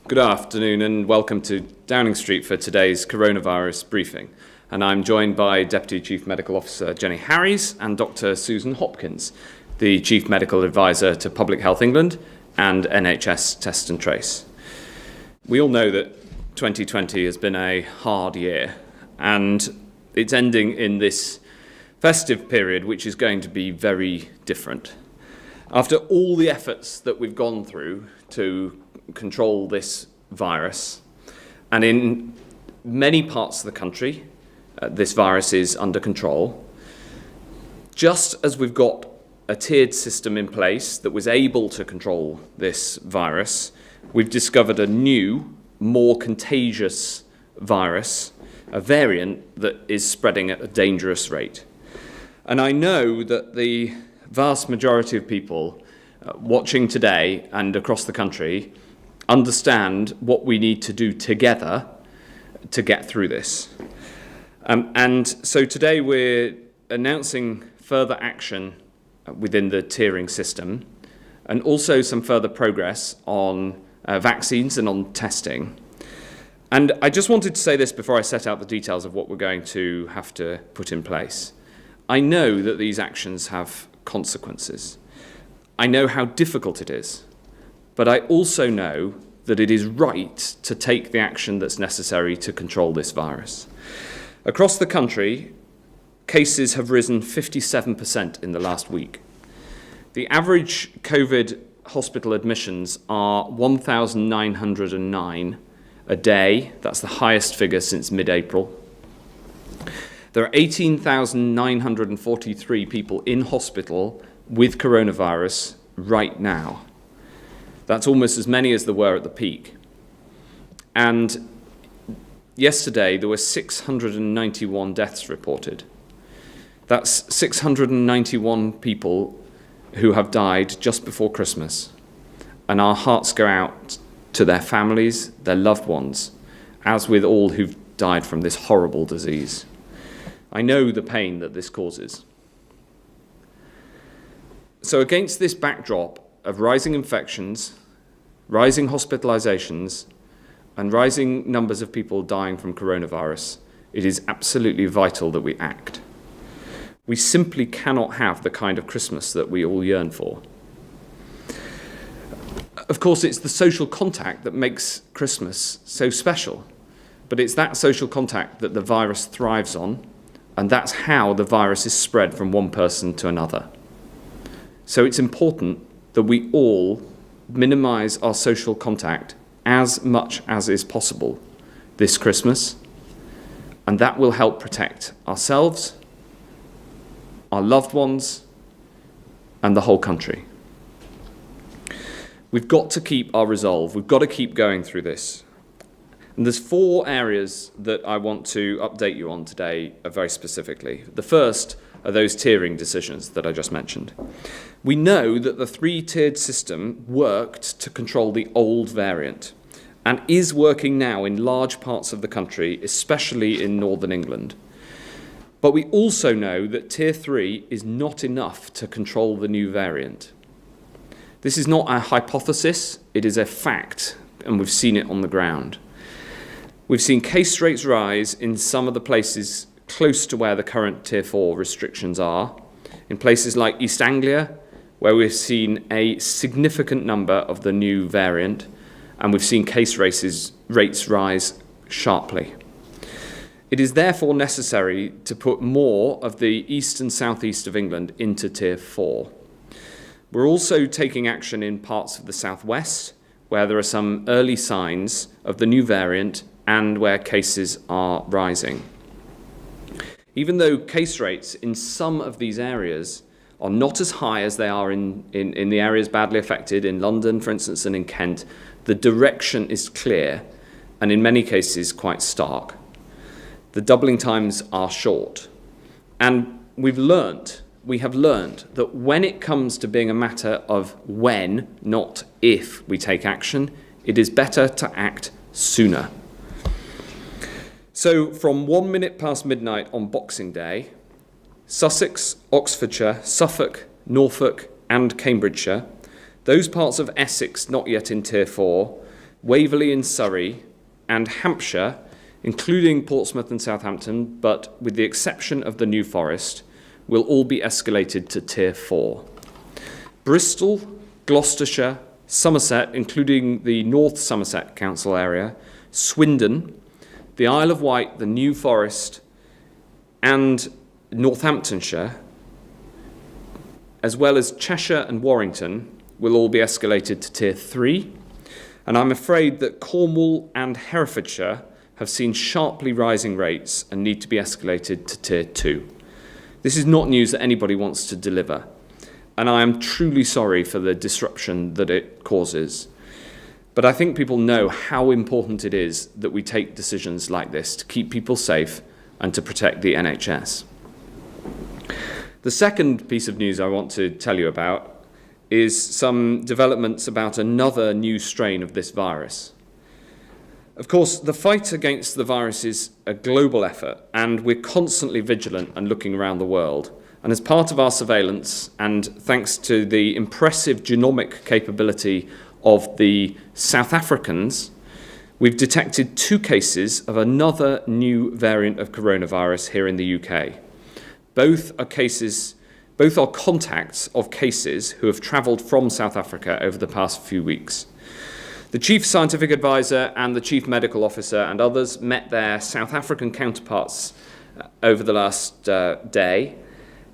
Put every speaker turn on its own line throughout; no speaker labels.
Good afternoon and welcome to Downing Street for today's coronavirus briefing. And I'm joined by Deputy Chief Medical Officer Jenny Harries and Dr. Susan Hopkins, the Chief Medical Advisor to Public Health England and NHS Test and Trace. We all know that 2020 has been a hard year and it's ending in this festive period which is going to be very different. After all the efforts that we've gone through to control this virus, and in many parts of the country this virus is under control, just as we've got a tiered system in place that was able to control this virus, we've discovered a new, more contagious virus, a variant that is spreading at a dangerous rate. And I know that the vast majority of people watching today and across the country understand what we need to do together to get through this. And so today we're announcing further action within the tiering system and also some further progress on vaccines and on testing. And I just wanted to say this before I set out the details of what we're going to have to put in place. I know that these actions have consequences. I know how difficult it is, but I also know that it is right to take the action that's necessary to control this virus. Across the country, cases have risen 57% in the last week. The average COVID hospital admissions are 1,909 a day. That's the highest figure since mid-April. There are 18,943 people in hospital with coronavirus right now. That's almost as many as there were at the peak. And yesterday there were 691 deaths reported. That's 691 people who have died just before Christmas. And our hearts go out to their families, their loved ones, as with all who've died from this horrible disease. I know the pain that this causes. So against this backdrop of rising infections, rising hospitalizations, and rising numbers of people dying from coronavirus, it is absolutely vital that we act. We simply cannot have the kind of Christmas that we all yearn for. Of course, it's the social contact that makes Christmas so special, but it's that social contact that the virus thrives on, and that's how the virus is spread from one person to another. So it's important that we all minimize our social contact as much as is possible this Christmas, and that will help protect ourselves, our loved ones, and the whole country. We've got to keep our resolve. We've got to keep going through this. And there's 4 areas that I want to update you on today very specifically. The first are those tiering decisions that I just mentioned. We know that the 3-tiered system worked to control the old variant and is working now in large parts of the country, especially in northern England. But we also know that Tier 3 is not enough to control the new variant. This is not a hypothesis, it is a fact, and we've seen it on the ground. We've seen case rates rise in some of the places close to where the current Tier 4 restrictions are, in places like East Anglia, where we've seen a significant number of the new variant, and we've seen case rates rise sharply. It is therefore necessary to put more of the east and southeast of England into Tier 4. We're also taking action in parts of the southwest, where there are some early signs of the new variant and where cases are rising. Even though case rates in some of these areas are not as high as they are in the areas badly affected, in London, for instance, and in Kent, the direction is clear and in many cases quite stark. The doubling times are short. And we have learned that when it comes to being a matter of when, not if, we take action, it is better to act sooner. So from 1 minute past midnight on Boxing Day, Sussex, Oxfordshire, Suffolk, Norfolk and Cambridgeshire, those parts of Essex not yet in Tier 4, Waverley in Surrey, and Hampshire, including Portsmouth and Southampton, but with the exception of the New Forest, will all be escalated to Tier 4. Bristol, Gloucestershire, Somerset, including the North Somerset Council area, Swindon, the Isle of Wight, the New Forest, and Northamptonshire, as well as Cheshire and Warrington, will all be escalated to Tier 3. And I'm afraid that Cornwall and Herefordshire have seen sharply rising rates and need to be escalated to Tier 2. This is not news that anybody wants to deliver, and I am truly sorry for the disruption that it causes. But I think people know how important it is that we take decisions like this to keep people safe and to protect the NHS. The second piece of news I want to tell you about is some developments about another new strain of this virus. Of course, the fight against the virus is a global effort, and we're constantly vigilant and looking around the world. And as part of our surveillance, and thanks to the impressive genomic capability of the South Africans, we've detected 2 cases of another new variant of coronavirus here in the UK. Both are contacts of cases who have travelled from South Africa over the past few weeks. The Chief Scientific Advisor and the Chief Medical Officer and others met their South African counterparts over the last day,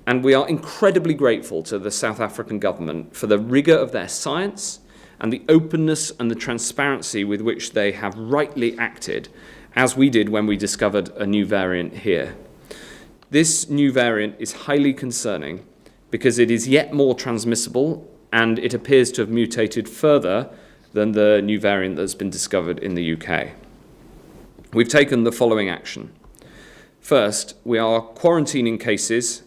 and we are incredibly grateful to the South African government for the rigour of their science and the openness and the transparency with which they have rightly acted, as we did when we discovered a new variant here. This new variant is highly concerning because it is yet more transmissible, and it appears to have mutated further than the new variant that's been discovered in the UK. We've taken the following action. First, we are quarantining cases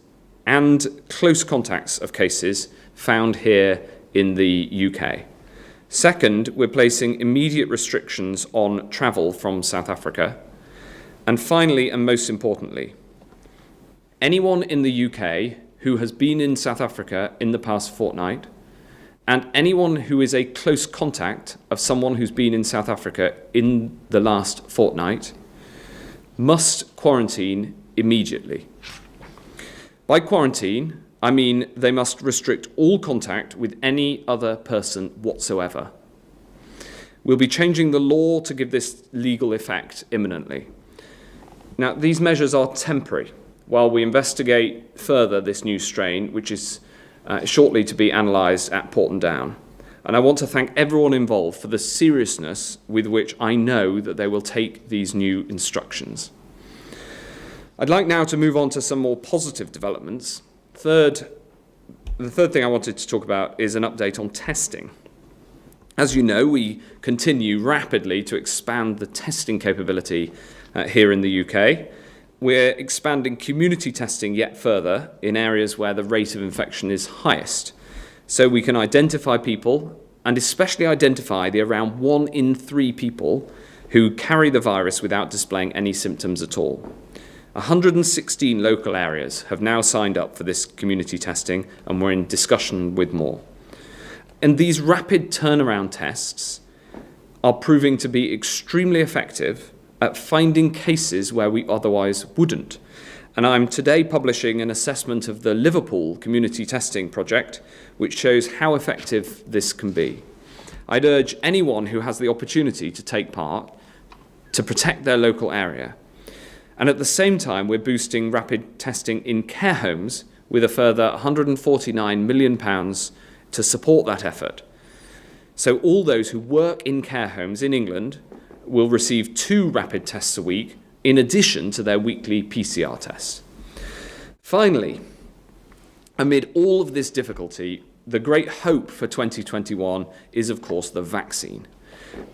and close contacts of cases found here in the UK. Second, we're placing immediate restrictions on travel from South Africa. And finally, and most importantly, anyone in the UK who has been in South Africa in the past fortnight, and anyone who is a close contact of someone who's been in South Africa in the last fortnight, must quarantine immediately. By quarantine, I mean they must restrict all contact with any other person whatsoever. We'll be changing the law to give this legal effect imminently. Now, these measures are temporary while we investigate further this new strain, which is shortly to be analysed at Porton Down. And I want to thank everyone involved for the seriousness with which I know that they will take these new instructions. I'd like now to move on to some more positive developments. The third thing I wanted to talk about is an update on testing. As you know, we continue rapidly to expand the testing capability here in the UK. We're expanding community testing yet further in areas where the rate of infection is highest, so we can identify people, and especially identify the around 1 in 3 people who carry the virus without displaying any symptoms at all. 116 local areas have now signed up for this community testing, and we're in discussion with more. And these rapid turnaround tests are proving to be extremely effective at finding cases where we otherwise wouldn't. And I'm today publishing an assessment of the Liverpool community testing project, which shows how effective this can be. I'd urge anyone who has the opportunity to take part to protect their local area. And at the same time, we're boosting rapid testing in care homes with a further £149 million to support that effort. So all those who work in care homes in England will receive 2 rapid tests a week in addition to their weekly PCR tests. Finally, amid all of this difficulty, the great hope for 2021 is, of course, the vaccine.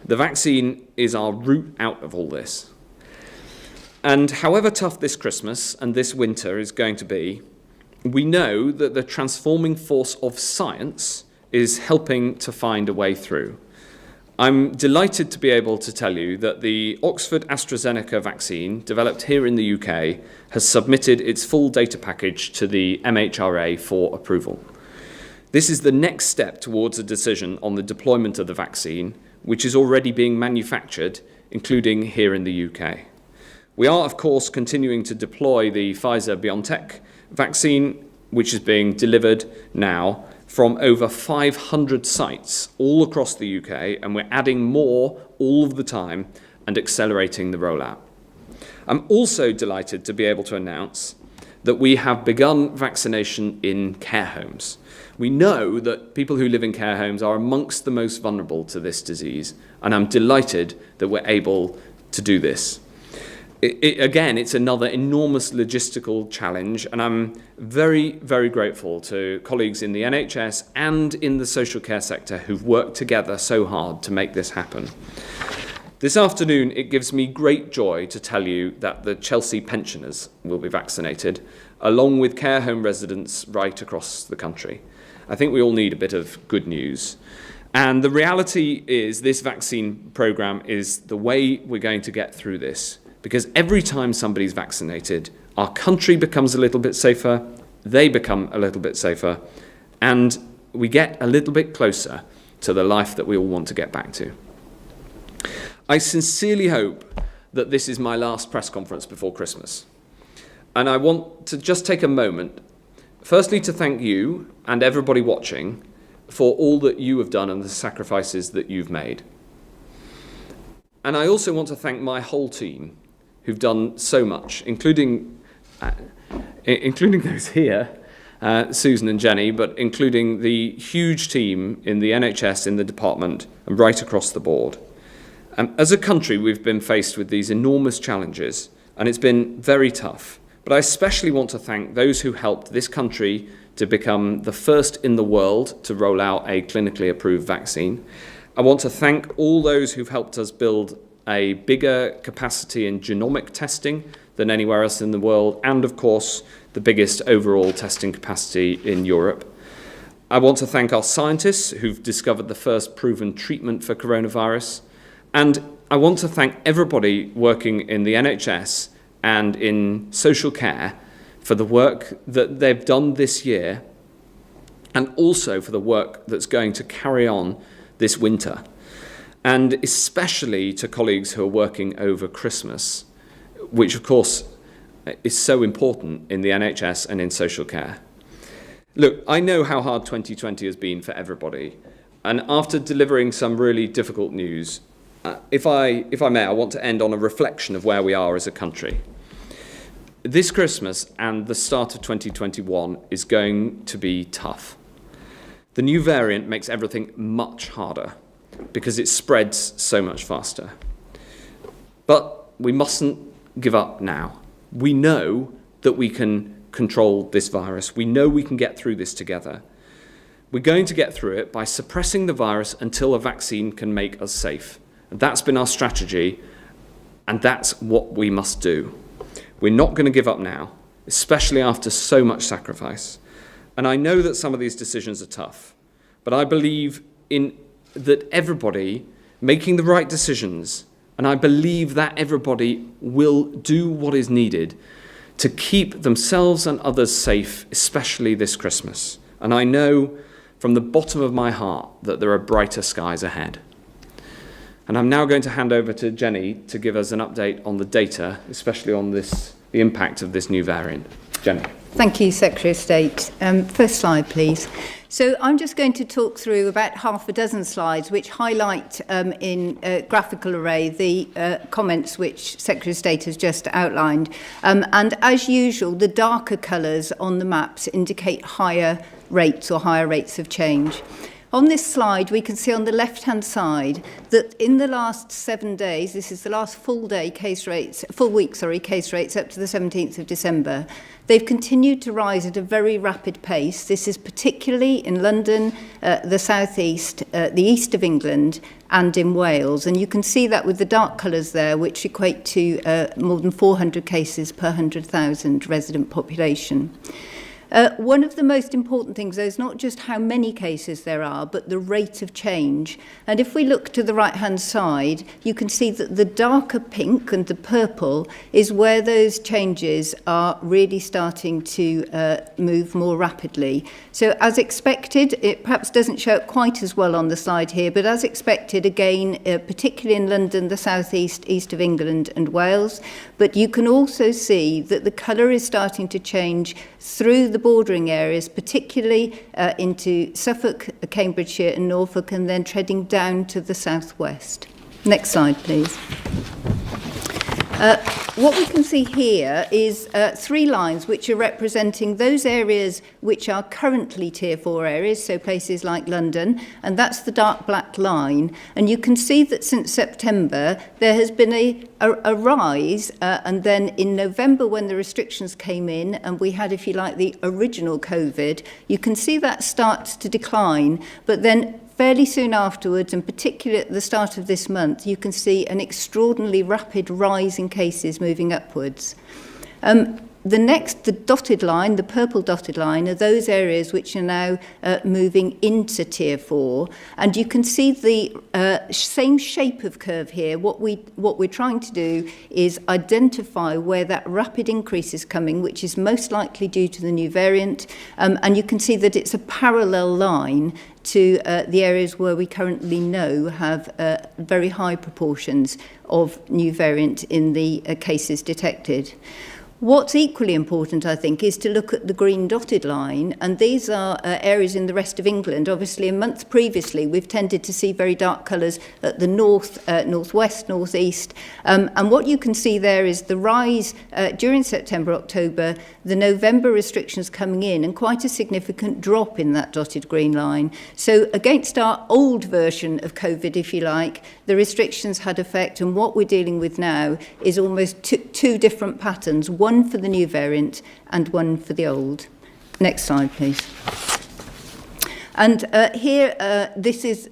The vaccine is our route out of all this. And however tough this Christmas and this winter is going to be, we know that the transforming force of science is helping to find a way through. I'm delighted to be able to tell you that the Oxford AstraZeneca vaccine, developed here in the UK, has submitted its full data package to the MHRA for approval. This is the next step towards a decision on the deployment of the vaccine, which is already being manufactured, including here in the UK. We are, of course, continuing to deploy the Pfizer-BioNTech vaccine, which is being delivered now from over 500 sites all across the UK, and we're adding more all of the time and accelerating the rollout. I'm also delighted to be able to announce that we have begun vaccination in care homes. We know that people who live in care homes are amongst the most vulnerable to this disease, and I'm delighted that we're able to do this. Again, it's another enormous logistical challenge, and I'm very, very grateful to colleagues in the NHS and in the social care sector who've worked together so hard to make this happen. This afternoon, it gives me great joy to tell you that the Chelsea pensioners will be vaccinated, along with care home residents right across the country. I think we all need a bit of good news. And the reality is this vaccine programme is the way we're going to get through this. Because every time somebody's vaccinated, our country becomes a little bit safer, they become a little bit safer, and we get a little bit closer to the life that we all want to get back to. I sincerely hope that this is my last press conference before Christmas. And I want to just take a moment, firstly to thank you and everybody watching for all that you have done and the sacrifices that you've made. And I also want to thank my whole team, who've done so much, including those here, Susan and Jenny, but including the huge team in the NHS, in the department, and right across the board. As a country, we've been faced with these enormous challenges, and it's been very tough. But I especially want to thank those who helped this country to become the first in the world to roll out a clinically approved vaccine. I want to thank all those who've helped us build a bigger capacity in genomic testing than anywhere else in the world, and of course, the biggest overall testing capacity in Europe. I want to thank our scientists who've discovered the first proven treatment for coronavirus. And I want to thank everybody working in the NHS and in social care for the work that they've done this year, and also for the work that's going to carry on this winter. And especially to colleagues who are working over Christmas, which of course is so important in the NHS and in social care. Look, I know how hard 2020 has been for everybody. And after delivering some really difficult news, if I may, I want to end on a reflection of where we are as a country. This Christmas and the start of 2021 is going to be tough. The new variant makes everything much harder, because it spreads so much faster. But we mustn't give up now. We know that we can control this virus. We know we can get through this together. We're going to get through it by suppressing the virus until a vaccine can make us safe. And that's been our strategy, and that's what we must do. We're not going to give up now, especially after so much sacrifice. And I know that some of these decisions are tough, but I believe that everybody making the right decisions, and I believe that everybody will do what is needed to keep themselves and others safe, especially this Christmas. And I know from the bottom of my heart that there are brighter skies ahead. And I'm now going to hand over to Jenny to give us an update on the data, especially on the impact of this new variant. Jenny.
Thank you, Secretary of State. First slide, please. So I'm just going to talk through about half a dozen slides which highlight in graphical array the comments which Secretary of State has just outlined. And as usual, the darker colours on the maps indicate higher rates or higher rates of change. On this slide, we can see on the left-hand side that in the last 7 days, this is the last full week, case rates up to the 17th of December, they've continued to rise at a very rapid pace. This is particularly in London, the southeast, the east of England, and in Wales. And you can see that with the dark colours there, which equate to more than 400 cases per 100,000 resident population. One of the most important things, though, is not just how many cases there are, but the rate of change. And if we look to the right-hand side, you can see that the darker pink and the purple is where those changes are really starting to move more rapidly. So as expected, it perhaps doesn't show up quite as well on the slide here, but as expected, again, particularly in London, the southeast, east of England and Wales. But you can also see that the colour is starting to change through the bordering areas, particularly into Suffolk, Cambridgeshire and Norfolk, and then treading down to the southwest. Next slide, please. What we can see here is 3 lines which are representing those areas which are currently Tier 4 areas, so places like London, and that's the dark black line. And you can see that since September there has been a rise, and then in November when the restrictions came in and we had, if you like, the original COVID, you can see that starts to decline, but then fairly soon afterwards, and particularly at the start of this month, you can see an extraordinarily rapid rise in cases moving upwards. The dotted line, the purple dotted line, are those areas which are now moving into Tier 4. And you can see the same shape of curve here. What we're trying to do is identify where that rapid increase is coming, which is most likely due to the new variant. And you can see that it's a parallel line to the areas where we currently know have very high proportions of new variant in the cases detected. What's equally important, I think, is to look at the green dotted line, and these are areas in the rest of England. Obviously, a month previously, we've tended to see very dark colours at the north, northwest, northeast, and what you can see there is the rise during September, October, the November restrictions coming in, and quite a significant drop in that dotted green line. So against our old version of COVID, if you like, the restrictions had effect, and what we're dealing with now is almost two different patterns, one for the new variant and one for the old. Next slide, please. And here, this is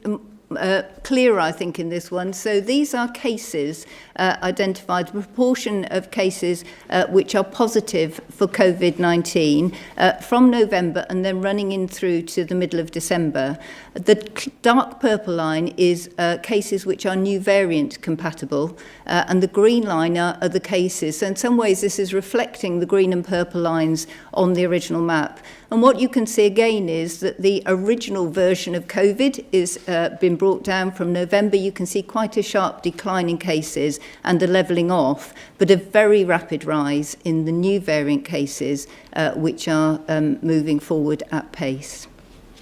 clearer, I think, in this one. So these are cases identified, the proportion of cases which are positive for COVID-19 from November and then running in through to the middle of December. The dark purple line is cases which are new variant compatible, and the green line are the cases. So in some ways this is reflecting the green and purple lines on the original map. And what you can see again is that the original version of COVID is been brought down from November. You can see quite a sharp decline in cases and a levelling off, but a very rapid rise in the new variant cases, which are moving forward at pace.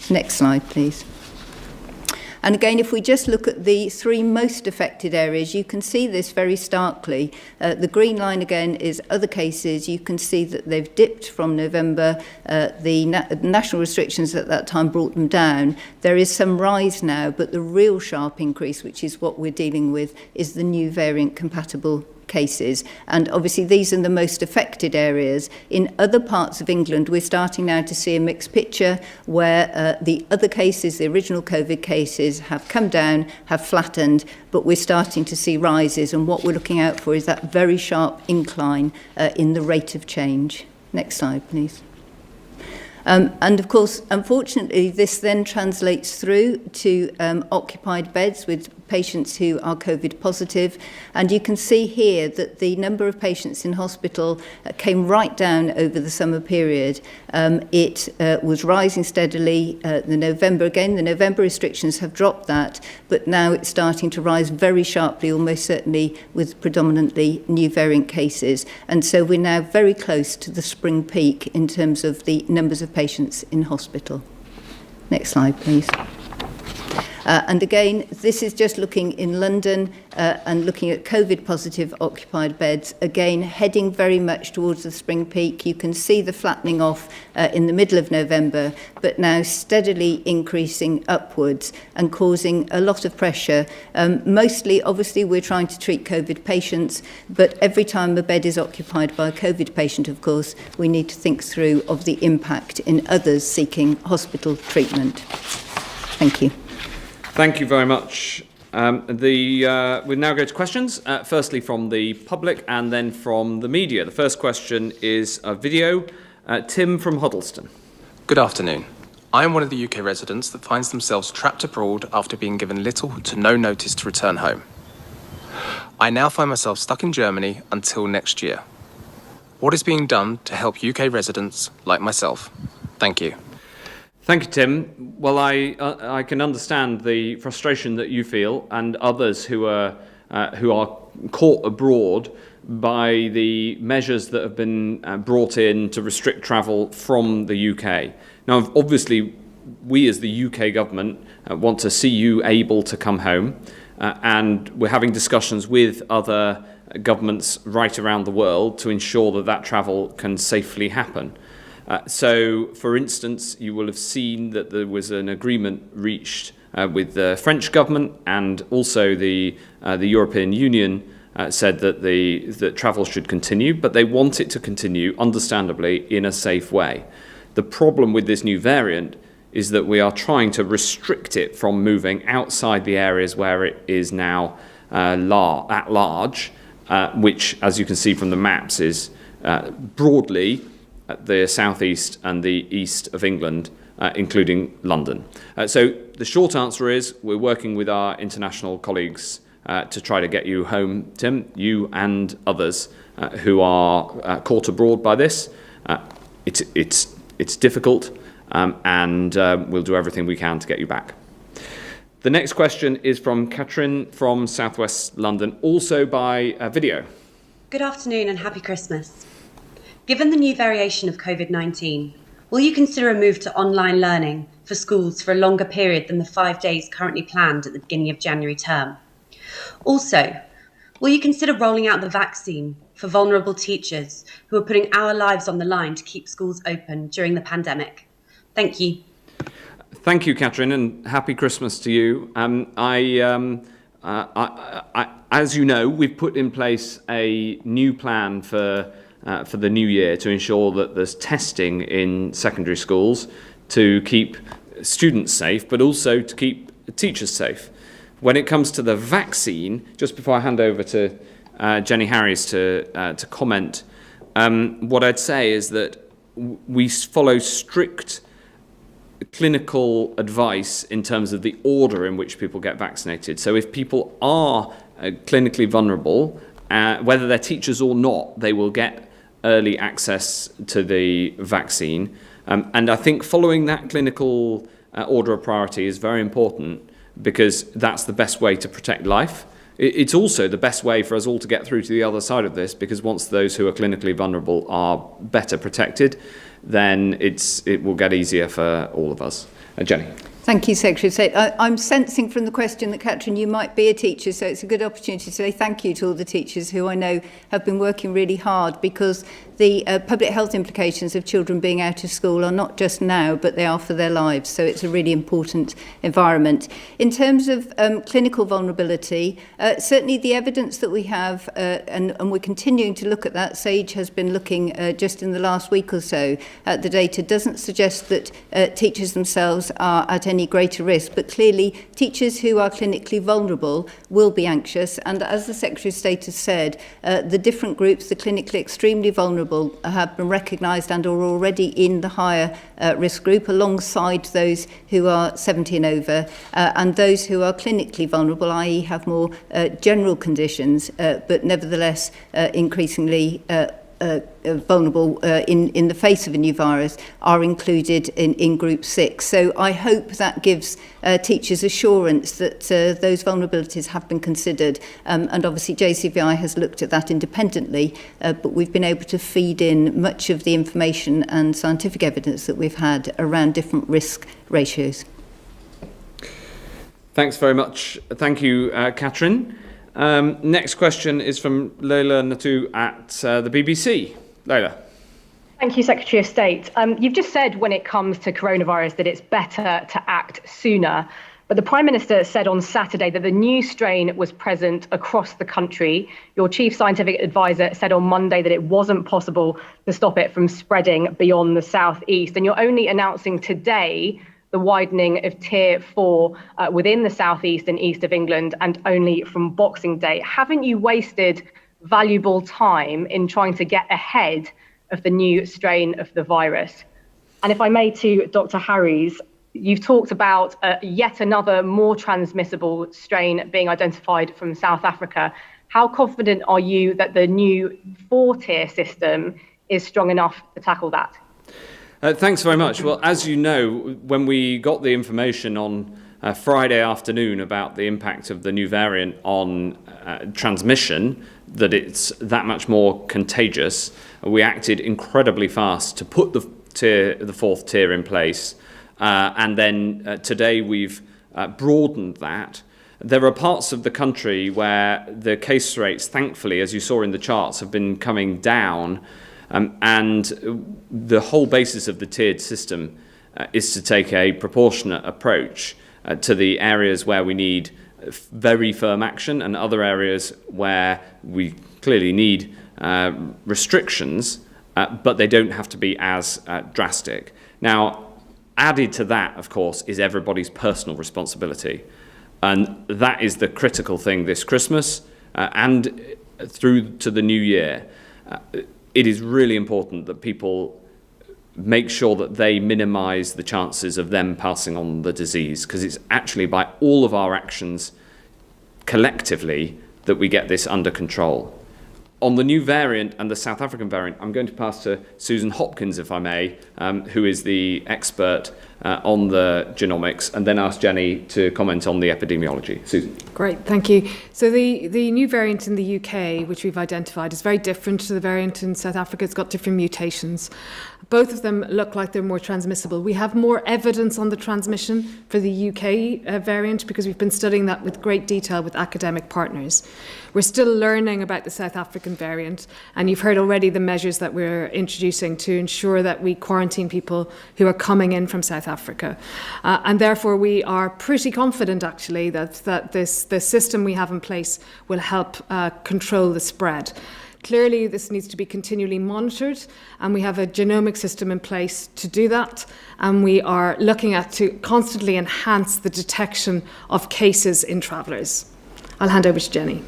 Next slide, please. And again, if we just look at the 3 most affected areas, you can see this very starkly. The green line again is other cases. You can see that they've dipped from November. The national restrictions at that time brought them down. There is some rise now, but the real sharp increase, which is what we're dealing with, is the new variant compatible cases. And obviously these are the most affected areas. In other parts of England, we're starting now to see a mixed picture where the other cases, the original COVID cases, have come down, have flattened, but we're starting to see rises. And what we're looking out for is that very sharp incline in the rate of change. Next slide, please. And of course, unfortunately, this then translates through to occupied beds with patients who are COVID positive. And you can see here that the number of patients in hospital came right down over the summer period. It was rising steadily. The November restrictions have dropped that, but now it's starting to rise very sharply, almost certainly with predominantly new variant cases. And so we're now very close to the spring peak in terms of the numbers of patients in hospital. Next slide, please. And again, this is just looking in London and looking at COVID-positive occupied beds, again, heading very much towards the spring peak. You can see the flattening off in the middle of November, but now steadily increasing upwards and causing a lot of pressure. Mostly, obviously, we're trying to treat COVID patients, but every time a bed is occupied by a COVID patient, of course, we need to think through of the impact in others seeking hospital treatment. Thank you.
Thank you very much. We now go to questions, firstly from the public and then from the media. The first question is a video Tim from Huddleston.
Good afternoon. I am one of the UK residents that finds themselves trapped abroad after being given little to no notice to return home. I now find myself stuck in Germany until next year. What is being done to help UK residents like myself? Thank you.
Thank you, Tim. Well, I can understand the frustration that you feel and others who are caught abroad by the measures that have been brought in to restrict travel from the UK. Now, obviously, we as the UK government want to see you able to come home, and we're having discussions with other governments right around the world to ensure that that travel can safely happen. So, for instance, you will have seen that there was an agreement reached with the French government, and also the European Union said that travel should continue, but they want it to continue, understandably, in a safe way. The problem with this new variant is that we are trying to restrict it from moving outside the areas where it is now at large, which, as you can see from the maps, is broadly the southeast and the east of England, including London. So the short answer is we're working with our international colleagues to try to get you home, Tim, you and others who are caught abroad by this. It's difficult, and we'll do everything we can to get you back. The next question is from Katrin from Southwest London, also by video.
Good afternoon and happy Christmas. Given the new variation of COVID-19, will you consider a move to online learning for schools for a longer period than the 5 days currently planned at the beginning of January term? Also, will you consider rolling out the vaccine for vulnerable teachers who are putting our lives on the line to keep schools open during the pandemic? Thank you.
Thank you, Katrin, and happy Christmas to you. As you know, we've put in place a new plan for the new year to ensure that there's testing in secondary schools to keep students safe, but also to keep teachers safe. When it comes to the vaccine, just before I hand over to Jenny Harries to comment, what I'd say is that we follow strict clinical advice in terms of the order in which people get vaccinated. So if people are clinically vulnerable, whether they're teachers or not, they will get early access to the vaccine. And I think following that clinical order of priority is very important, because that's the best way to protect life. It's also the best way for us all to get through to the other side of this, because once those who are clinically vulnerable are better protected, then it will get easier for all of us. Jenny.
Thank you, Secretary of State. I'm sensing from the question that, Katrin, you might be a teacher, so it's a good opportunity to say thank you to all the teachers who I know have been working really hard, because the public health implications of children being out of school are not just now, but they are for their lives. So it's a really important environment. In terms of clinical vulnerability, certainly the evidence that we have, and we're continuing to look at that, SAGE has been looking just in the last week or so at the data, doesn't suggest that teachers themselves are at any greater risk, but clearly teachers who are clinically vulnerable will be anxious, and as the Secretary of State has said, the different groups, the clinically extremely vulnerable, have been recognised and are already in the higher risk group, alongside those who are 70 and over, and those who are clinically vulnerable, i.e. have more general conditions, but nevertheless increasingly vulnerable in the face of a new virus, are included in Group 6. So I hope that gives teachers assurance that those vulnerabilities have been considered, and obviously JCVI has looked at that independently, but we've been able to feed in much of the information and scientific evidence that we've had around different risk ratios.
Thanks very much. Thank you, Katrin. Next question is from Leila Natu at the BBC. Leila.
Thank you, Secretary of State. You've just said when it comes to coronavirus that it's better to act sooner. But the Prime Minister said on Saturday that the new strain was present across the country. Your chief scientific advisor said on Monday that it wasn't possible to stop it from spreading beyond the southeast. And you're only announcing today the widening of Tier 4 within the southeast and east of England, and only from Boxing Day. Haven't you wasted valuable time in trying to get ahead of the new strain of the virus. And if I may, to Dr. Harries, you've talked about yet another more transmissible strain being identified from South Africa. How confident are you that the new 4-tier system is strong enough to tackle that?
Thanks very much. Well, as you know, when we got the information on Friday afternoon about the impact of the new variant on transmission, that it's that much more contagious, we acted incredibly fast to put the 4th tier in place. And then today we've broadened that. There are parts of the country where the case rates, thankfully, as you saw in the charts, have been coming down. And the whole basis of the tiered system is to take a proportionate approach to the areas where we need very firm action and other areas where we clearly need restrictions, but they don't have to be as drastic. Now, added to that, of course, is everybody's personal responsibility. And that is the critical thing this Christmas and through to the new year. It is really important that people make sure that they minimise the chances of them passing on the disease, because it's actually by all of our actions collectively that we get this under control. On the new variant and the South African variant, I'm going to pass to Susan Hopkins, if I may, who is the expert on the genomics, and then ask Jenny to comment on the epidemiology. Susan.
Great, thank you. So the new variant in the UK, which we've identified, is very different to the variant in South Africa. It's got different mutations. Both of them look like they're more transmissible. We have more evidence on the transmission for the UK variant because we've been studying that with great detail with academic partners. We're still learning about the South African variant, and you've heard already the measures that we're introducing to ensure that we quarantine people who are coming in from South Africa. And therefore, we are pretty confident, actually, that the system we have in place will help control the spread. Clearly, this needs to be continually monitored, and we have a genomic system in place to do that, and we are looking at to constantly enhance the detection of cases in travellers. I'll hand over to Jenny.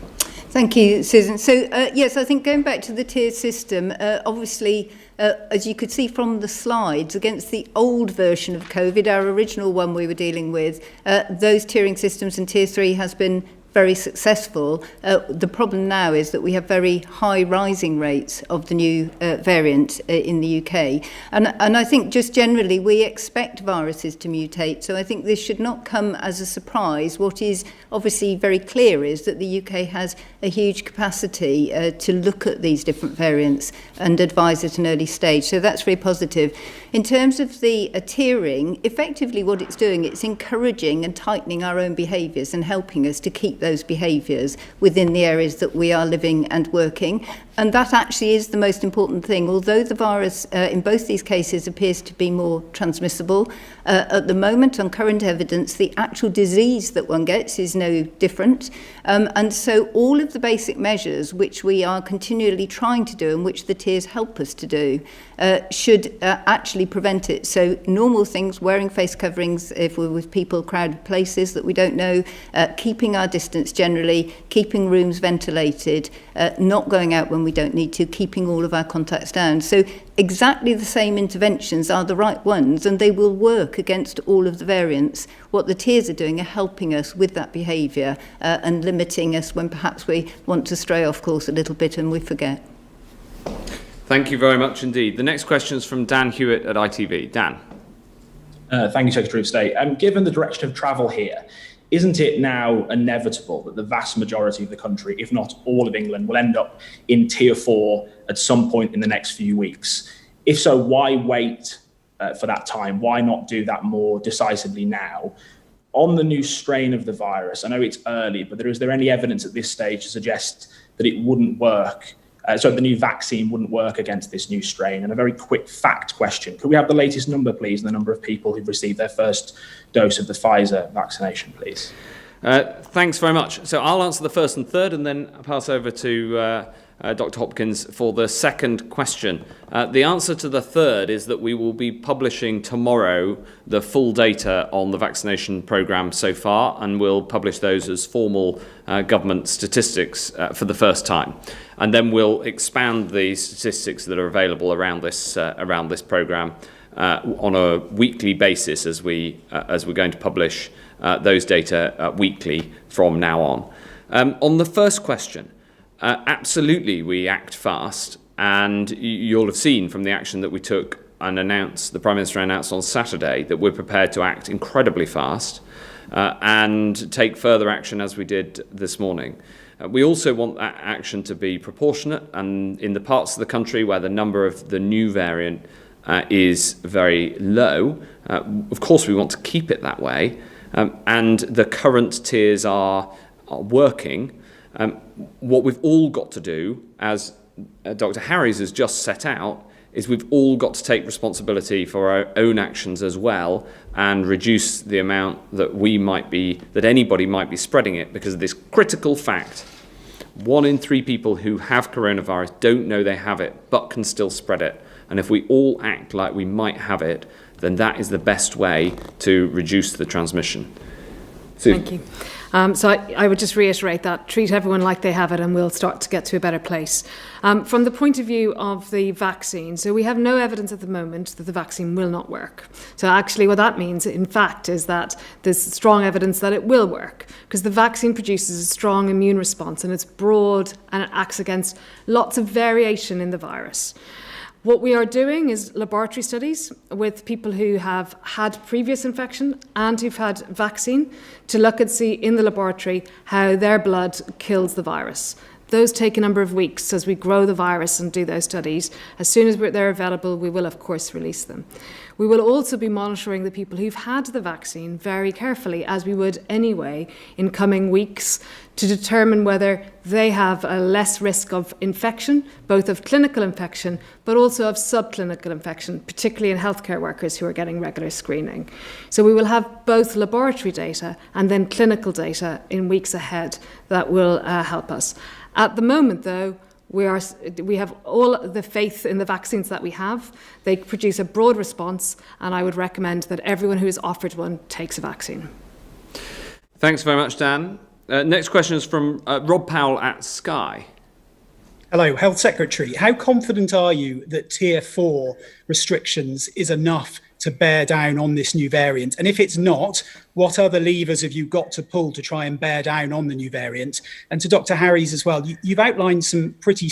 Thank you, Susan. So, yes, I think going back to the tier system, obviously, as you could see from the slides, against the old version of COVID, our original one we were dealing with, those tiering systems in Tier 3 has been very successful. The problem now is that we have very high rising rates of the new variant in the UK. And I think just generally we expect viruses to mutate. So I think this should not come as a surprise. What is obviously very clear is that the UK has a huge capacity to look at these different variants and advise at an early stage. So that's very positive. In terms of the tiering, effectively what it's doing, it's encouraging and tightening our own behaviours and helping us to keep those behaviours within the areas that we are living and working. And that actually is the most important thing. Although the virus in both these cases appears to be more transmissible, at the moment on current evidence, the actual disease that one gets is no different. And so all of the basic measures which we are continually trying to do and which the tiers help us to do should actually prevent it. So normal things, wearing face coverings if we're with people, crowded places that we don't know, keeping our distance generally, keeping rooms ventilated, not going out when we don't need to, keeping all of our contacts down. So exactly the same interventions are the right ones, and they will work against all of the variants. What the tiers are doing are helping us with that behaviour and limiting us when perhaps we want to stray off course a little bit and we forget.
Thank you very much indeed. The next question is from Dan Hewitt at ITV. Dan.
Thank you, Secretary of State. Given the direction of travel here, isn't it now inevitable that the vast majority of the country, if not all of England, will end up in Tier 4 at some point in the next few weeks? If so, why wait for that time? Why not do that more decisively now? On the new strain of the virus, I know it's early, but is there any evidence at this stage to suggest that it wouldn't work? So the new vaccine wouldn't work against this new strain? And a very quick fact question. Could we have the latest number, please, and the number of people who've received their first dose of the Pfizer vaccination, please?
Thanks very much. So I'll answer the first and third and then pass over to Dr. Hopkins, for the second question. The answer to the third is that we will be publishing tomorrow the full data on the vaccination programme so far, and we'll publish those as formal government statistics for the first time. And then we'll expand the statistics that are available around this programme on a weekly basis as we're going to publish those data weekly from now on. On the first question, absolutely we act fast, and you'll have seen from the action that we took and the Prime Minister announced on Saturday that we're prepared to act incredibly fast and take further action as we did this morning. We also want that action to be proportionate, and in the parts of the country where the number of the new variant is very low, of course we want to keep it that way, and the current tiers are working. What we've all got to do, as Dr. Harries has just set out, is we've all got to take responsibility for our own actions as well and reduce the amount that anybody might be spreading it, because of this critical fact. 1 in 3 people who have coronavirus don't know they have it but can still spread it. And if we all act like we might have it, then that is the best way to reduce the transmission.
Thank you. So I would just reiterate that, treat everyone like they have it and we'll start to get to a better place. From the point of view of the vaccine, so we have no evidence at the moment that the vaccine will not work. So actually what that means, in fact, is that there's strong evidence that it will work, because the vaccine produces a strong immune response and it's broad and it acts against lots of variation in the virus. What we are doing is laboratory studies with people who have had previous infection and who've had vaccine to look and see in the laboratory how their blood kills the virus. Those take a number of weeks as we grow the virus and do those studies. As soon as they're available, we will, of course, release them. We will also be monitoring the people who've had the vaccine very carefully, as we would anyway in coming weeks, to determine whether they have a less risk of infection, both of clinical infection, but also of subclinical infection, particularly in healthcare workers who are getting regular screening. So we will have both laboratory data and then clinical data in weeks ahead that will help us. At the moment, though, we have all the faith in the vaccines that we have. They produce a broad response, and I would recommend that everyone who is offered one takes a vaccine.
Thanks very much, Dan. Next question is from Rob Powell at Sky.
Hello, Health Secretary. How confident are you that Tier 4 restrictions is enough to bear down on this new variant? And if it's not, what other levers have you got to pull to try and bear down on the new variant? And to Dr. Harries as well, you've outlined some pretty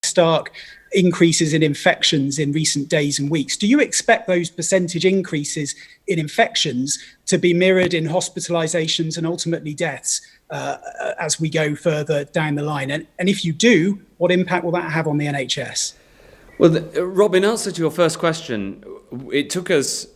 stark increases in infections in recent days and weeks. Do you expect those percentage increases in infections to be mirrored in hospitalizations and ultimately deaths as we go further down the line? And if you do, what impact will that have on the NHS?
Well, Rob, in answer to your first question, it took us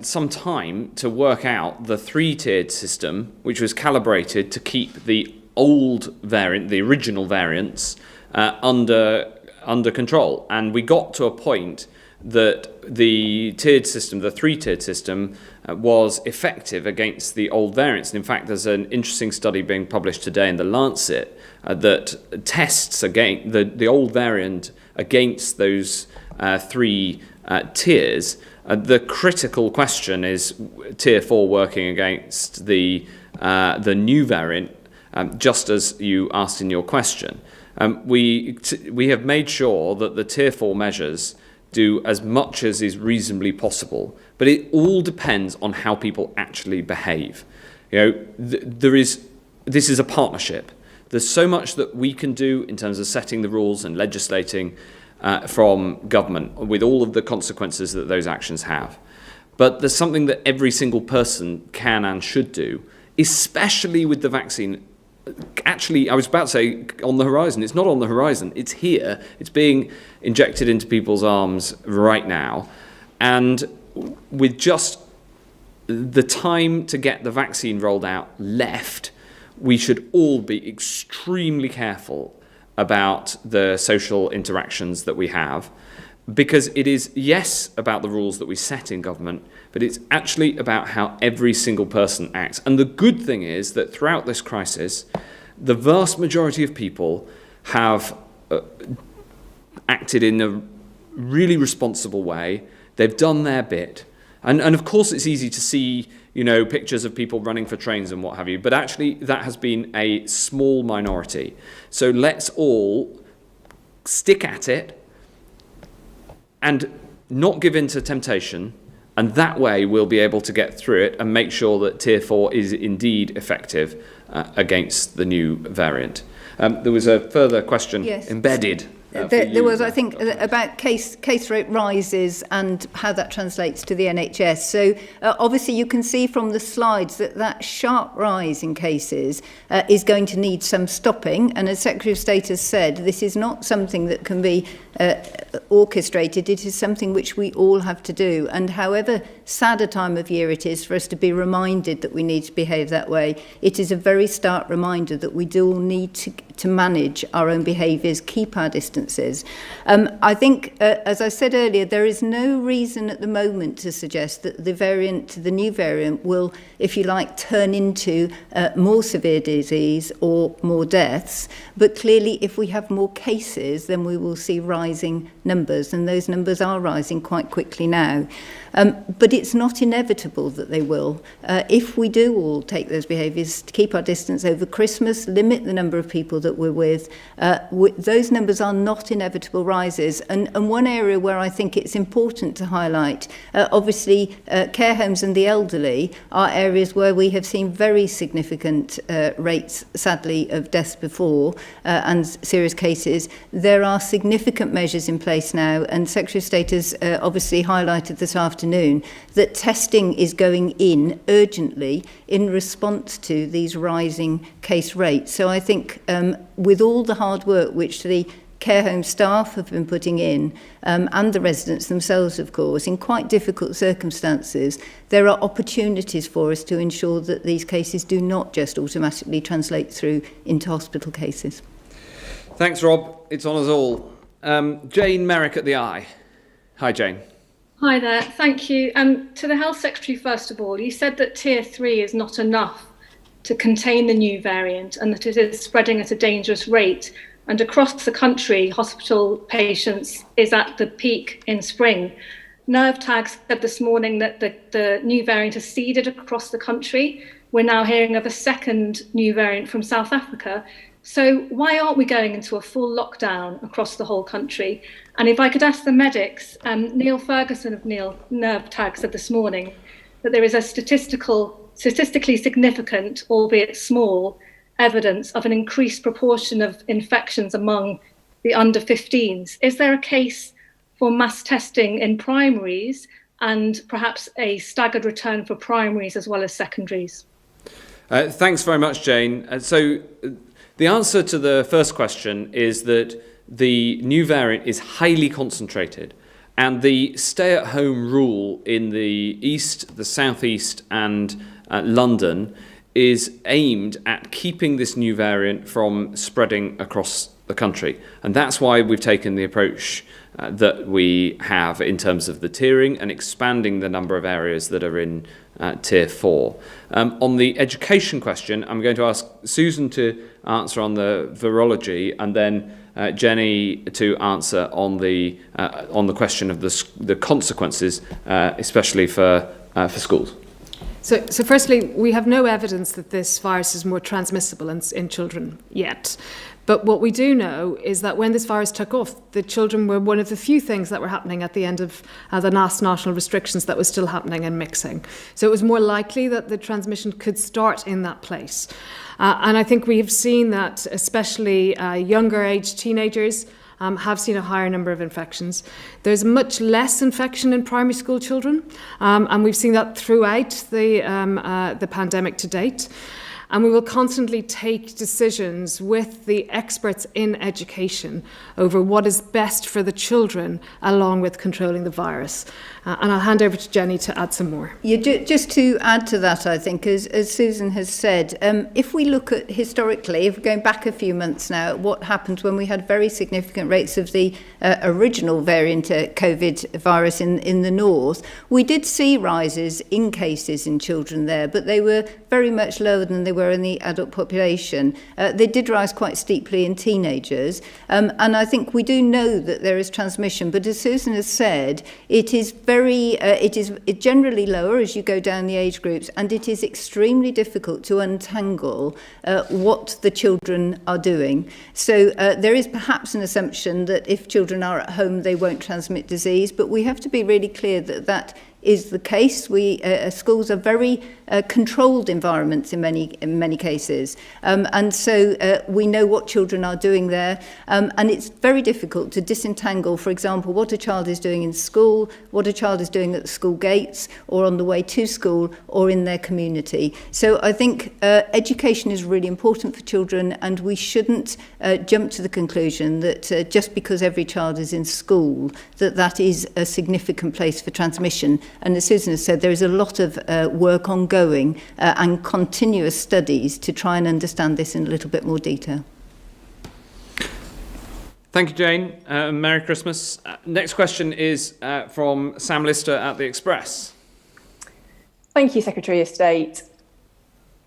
some time to work out the three-tiered system, which was calibrated to keep the old variant, the original variants, under control. And we got to a point that the tiered system, the three-tiered system, was effective against the old variants. And in fact, there's an interesting study being published today in The Lancet that tests again the old variant against those three tiers. The critical question is tier 4 working against the new variant, just as you asked in your question. We have made sure that the tier 4 measures do as much as is reasonably possible, but it all depends on how people actually behave. This is a partnership. There's so much that we can do in terms of setting the rules and legislating from government with all of the consequences that those actions have. But there's something that every single person can and should do, especially with the vaccine. Actually, I was about to say on the horizon. It's not on the horizon. It's here. It's being injected into people's arms right now. And with just the time to get the vaccine rolled out left, we should all be extremely careful about the social interactions that we have, because it is, yes, about the rules that we set in government, but it's actually about how every single person acts. And the good thing is that throughout this crisis, the vast majority of people have acted in a really responsible way. They've done their bit. And of course, it's easy to see, pictures of people running for trains and what have you, but actually that has been a small minority. So let's all stick at it and not give in to temptation, and that way we'll be able to get through it and make sure that Tier 4 is indeed effective against the new variant. There was a further question embedded.
There was, I think, about case rate rises and how that translates to the NHS. So obviously you can see from the slides that sharp rise in cases is going to need some stopping. And as Secretary of State has said, this is not something that can be orchestrated. It is something which we all have to do. And however sad a time of year it is for us to be reminded that we need to behave that way, it is a very stark reminder that we do all need to manage our own behaviours, keep our distances. I think, as I said earlier, there is no reason at the moment to suggest that the new variant will, if you like, turn into more severe disease or more deaths. But clearly, if we have more cases, then we will see rising numbers, and those numbers are rising quite quickly now. But it's not inevitable that they will. If we do all take those behaviours to keep our distance over Christmas, limit the number of people that we're with, those numbers are not inevitable rises. And one area where I think it's important to highlight, obviously care homes and the elderly are areas where we have seen very significant rates, sadly, of deaths before and serious cases. There are significant measures in place now, and Secretary of State has obviously highlighted this afternoon that testing is going in urgently in response to these rising case rates. So I think with all the hard work which the care home staff have been putting in, and the residents themselves, of course, in quite difficult circumstances, there are opportunities for us to ensure that these cases do not just automatically translate through into hospital cases.
Thanks, Rob. It's on us all. Jane Merrick at the Eye. Hi, Jane.
Hi there, thank you. To the Health Secretary, first of all, you said that Tier 3 is not enough to contain the new variant and that it is spreading at a dangerous rate. And across the country, hospital patients is at the peak in spring. Nerve Tags said this morning that the new variant has seeded across the country. We're now hearing of a second new variant from South Africa. So why aren't we going into a full lockdown across the whole country? And if I could ask the medics, Neil Ferguson of Nerve Tag said this morning that there is a statistically significant, albeit small, evidence of an increased proportion of infections among the under 15s. Is there a case for mass testing in primaries and perhaps a staggered return for primaries as well as secondaries?
Thanks very much, Jane. So the answer to the first question is that the new variant is highly concentrated, and the stay-at-home rule in the east, the southeast, and London is aimed at keeping this new variant from spreading across the country. And that's why we've taken the approach that we have in terms of the tiering and expanding the number of areas that are in Tier 4. On the education question, I'm going to ask Susan to answer on the virology, and then Jenny to answer on the question of the consequences, especially for schools.
So firstly, we have no evidence that this virus is more transmissible in children yet. But what we do know is that when this virus took off, the children were one of the few things that were happening at the end of the last national restrictions that was still happening and mixing. So it was more likely that the transmission could start in that place. And I think we have seen that especially younger age teenagers have seen a higher number of infections. There's much less infection in primary school children, and we've seen that throughout the pandemic to date. And we will constantly take decisions with the experts in education over what is best for the children along with controlling the virus. And I'll hand over to Jenny to add some more.
Yeah, just to add to that, I think, as Susan has said, if we look at historically, if we're going back a few months now, what happened when we had very significant rates of the original variant COVID virus in the north, we did see rises in cases in children there, but they were very much lower than they were in the adult population. They did rise quite steeply in teenagers, and I think we do know that there is transmission, but as Susan has said, it is generally lower as you go down the age groups, and it is extremely difficult to untangle what the children are doing. So there is perhaps an assumption that if children are at home, they won't transmit disease, but we have to be really clear that that is the case. Schools are very controlled environments in many cases, and so we know what children are doing there, and it's very difficult to disentangle, for example, what a child is doing in school, what a child is doing at the school gates, or on the way to school, or in their community. So I think education is really important for children, and we shouldn't jump to the conclusion that just because every child is in school, that is a significant place for transmission. And as Susan has said, there is a lot of work ongoing and continuous studies to try and understand this in a little bit more detail.
Thank you, Jane. Merry Christmas. Next question is from Sam Lister at The Express.
Thank you, Secretary of State.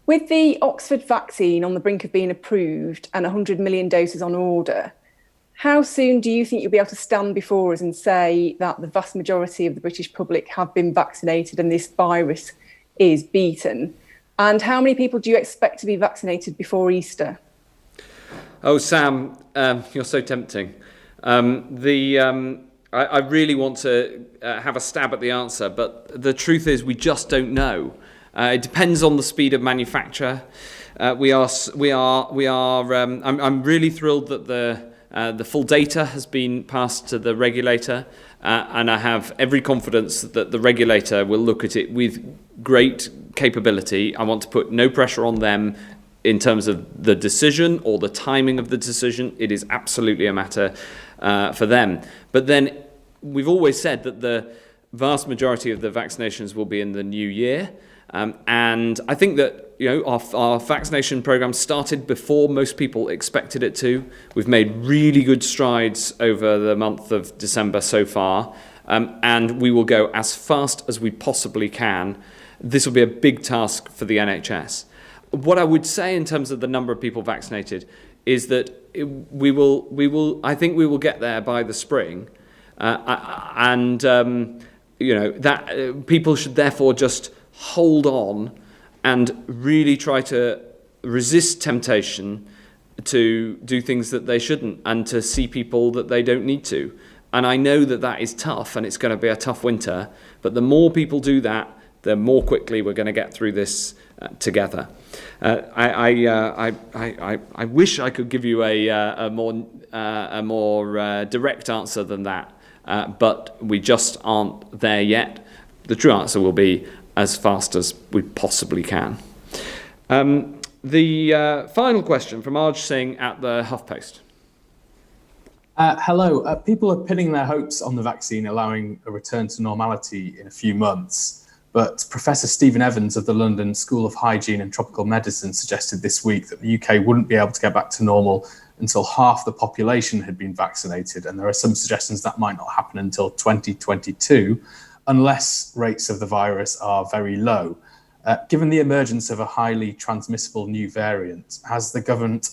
With the Oxford vaccine on the brink of being approved and 100 million doses on order, how soon do you think you'll be able to stand before us and say that the vast majority of the British public have been vaccinated and this virus is beaten? And how many people do you expect to be vaccinated before Easter?
Oh, Sam, you're so tempting. I really want to have a stab at the answer, but the truth is we just don't know. It depends on the speed of manufacture. I'm really thrilled that the full data has been passed to the regulator, and I have every confidence that the regulator will look at it with great capability. I want to put no pressure on them in terms of the decision or the timing of the decision. It is absolutely a matter for them. But then we've always said that the vast majority of the vaccinations will be in the new year. And I think that our vaccination program started before most people expected it to. We've made really good strides over the month of December so far, and we will go as fast as we possibly can. This will be a big task for the NHS. What I would say in terms of the number of people vaccinated is that I think we will get there by the spring, that people should therefore just hold on and really try to resist temptation to do things that they shouldn't and to see people that they don't need to. And I know that is tough, and it's going to be a tough winter, but the more people do that, the more quickly we're going to get through this together. I wish I could give you a more direct answer than that, but we just aren't there yet. The true answer will be as fast as we possibly can. The final question from Arj Singh at the HuffPost.
Hello. People are pinning their hopes on the vaccine allowing a return to normality in a few months. But Professor Stephen Evans of the London School of Hygiene and Tropical Medicine suggested this week that the UK wouldn't be able to get back to normal until half the population had been vaccinated. And there are some suggestions that might not happen until 2022, unless rates of the virus are very low. Given the emergence of a highly transmissible new variant, has the government